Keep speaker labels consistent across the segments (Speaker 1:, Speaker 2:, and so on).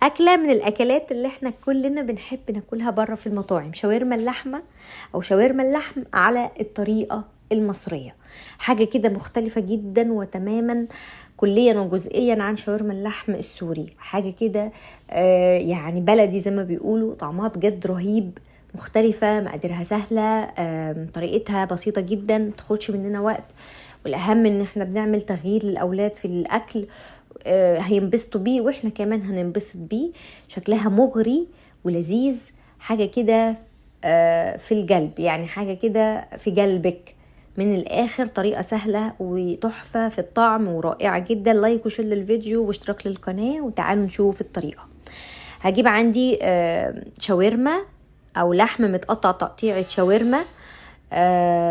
Speaker 1: أكلة من الأكلات اللي احنا كلنا بنحب ناكلها بره في المطاعم، شاورما اللحمة أو شاورما اللحم على الطريقة المصرية. حاجة كده مختلفة جدا وتماما كليا وجزئيا عن شاورما اللحم السوري. حاجة كده يعني بلدي زي ما بيقولوا، طعمها بجد رهيب، مختلفة، مقاديرها سهلة، طريقتها بسيطة جدا، متاخدش مننا وقت. والأهم ان احنا بنعمل تغيير للأولاد في الأكل، هينبسطوا بيه واحنا كمان هننبسط بيه. شكلها مغري ولذيذ، حاجة كده في القلب، يعني حاجة كده في قلبك من الآخر. طريقة سهلة وتحفة في الطعم ورائعة جدا. لايك وشير للفيديو واشتراك للقناة وتعالوا نشوف الطريقة. هجيب عندي شاورما أو لحم متقطع تقطيعة شاورما،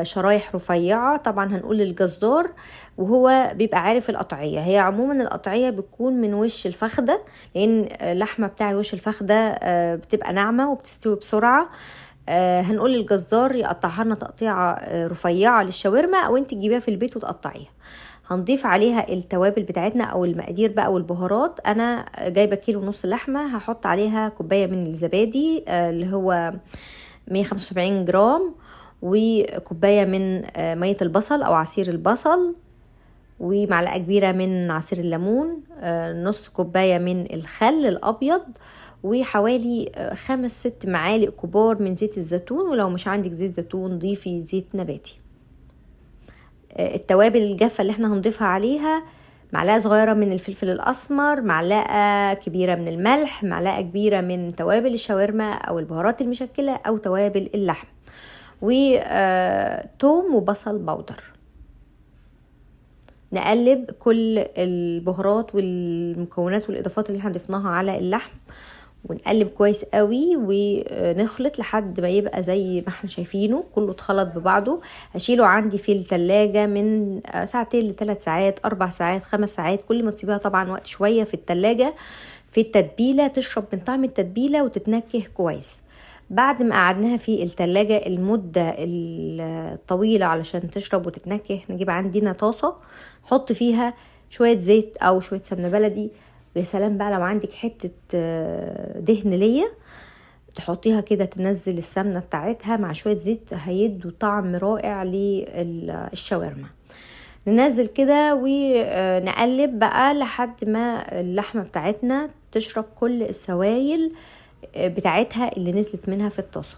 Speaker 1: شرايح رفيعة. طبعا هنقول للجزار وهو بيبقى عارف القطعية. هي عموما القطعية بتكون من وش الفخدة، لان اللحمة بتاع وش الفخدة بتبقى ناعمة وبتستوي بسرعة. هنقول للجزار يقطعها لنا تقطيعة رفيعة للشاورما، او انت تجيبيها في البيت وتقطعيها. هنضيف عليها التوابل بتاعتنا او المقادير بقى والبهارات. انا جايبة 1.5 كيلو لحمة، هحط عليها كوباية من الزبادي اللي هو 175 جرام، وكوباية من مية البصل او عصير البصل، ومعلقة كبيرة من عصير الليمون، نص كوباية من الخل الابيض، وحوالي 5-6 معالق كبار من زيت الزيتون. ولو مش عندك زيت زيتون ضيفي زيت نباتي. التوابل الجافة اللي احنا هنضيفها عليها: معلقة صغيرة من الفلفل الأسمر، معلقة كبيرة من الملح، معلقة كبيرة من توابل الشاورما أو البهارات المشكلة أو توابل اللحم، وتوم وبصل بودر. نقلب كل البهارات والمكونات والإضافات اللي احنا ضفناها على اللحم، ونقلب كويس قوي ونخلط لحد ما يبقى زي ما احنا شايفينه كله اتخلط ببعضه. هشيله عندي في التلاجة من 2 ل3 ساعات، 4 ساعات، 5 ساعات، كل ما تسيبها طبعا وقت شوية في التلاجة في التتبيلة تشرب من طعم التتبيلة وتتنكه كويس. بعد ما قعدناها في التلاجة المدة الطويلة علشان تشرب وتتنكه، نجيب عندنا طاسة، حط فيها شوية زيت او شوية سمنة بلدي. ويا سلام بقى لو عندك حتة دهن ليا تحطيها كده، تنزل السمنة بتاعتها مع شوية زيت، هيدوا طعم رائع للشاورما. ننزل كده ونقلب بقى لحد ما اللحمة بتاعتنا تشرب كل السوائل بتاعتها اللي نزلت منها في الطاسة،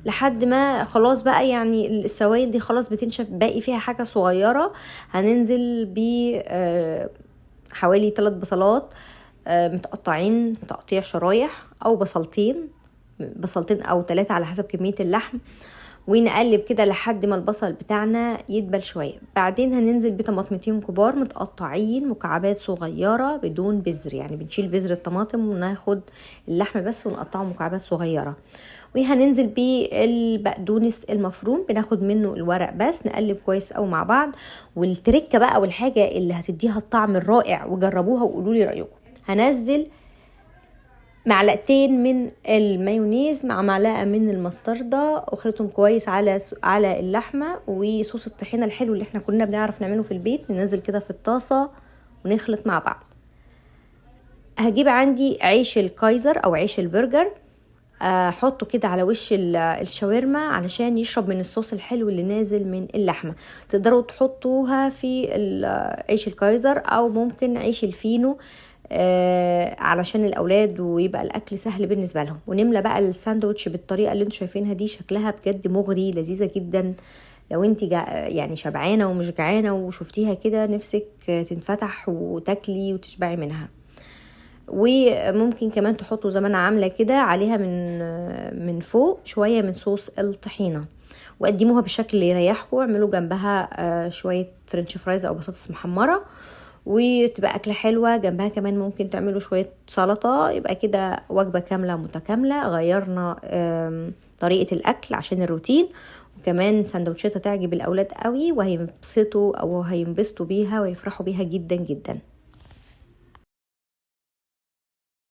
Speaker 1: لحد ما خلاص بقى يعني السوائل دي خلاص بتنشف، باقي فيها حاجة صغيرة. هننزل ب حوالي 3 بصلات متقطعين تقطيع شرايح، او بصلتين او 3 على حسب كمية اللحم. ونقلب كده لحد ما البصل بتاعنا يدبل شوية. بعدين هننزل بطماطمتين كبار متقطعين مكعبات صغيرة بدون بذر، يعني بنشيل بذر الطماطم وناخد اللحم بس ونقطعه مكعبات صغيرة. وهننزل بالبقدونس المفروم، بناخد منه الورق بس، نقلب كويس قوي مع بعض. والتركة بقى والحاجة اللي هتديها الطعم الرائع، وجربوها وقولوا لي رأيكم، هنزل معلقتين من المايونيز مع معلقة من المستردة، واخلطهم كويس على اللحمة. وصوص الطحينة الحلو اللي احنا كنا بنعرف نعمله في البيت ننزل كده في الطاسة ونخلط مع بعض. هجيب عندي عيش الكايزر او عيش البرجر، احطه كده على وش الشاورما علشان يشرب من الصوص الحلو اللي نازل من اللحمة. تقدروا تحطوها في عيش الكايزر او ممكن عيش الفينو علشان الاولاد ويبقى الاكل سهل بالنسبه لهم. ونملى بقى الساندوتش بالطريقه اللي انتوا شايفينها دي، شكلها بجد مغري، لذيذه جدا. لو انت يعني شبعانه ومش جعانه وشفتيها كده نفسك تنفتح وتاكلي وتشبعي منها. وممكن كمان تحطوا زي ما انا عامله كده عليها من فوق شويه من صوص الطحينه، وقدموها بالشكل اللي يريحكم. اعملوا جنبها شويه فرنش فرايز او بطاطس محمره، وتبقى أكلة حلوة. جنبها كمان ممكن تعملوا شوية سلطة، يبقى كده وجبة كاملة متكاملة. غيرنا طريقة الأكل عشان الروتين، وكمان سندوتشات هتعجب الأولاد قوي، وهينبسطوا بيها ويفرحوا بيها جدا جدا.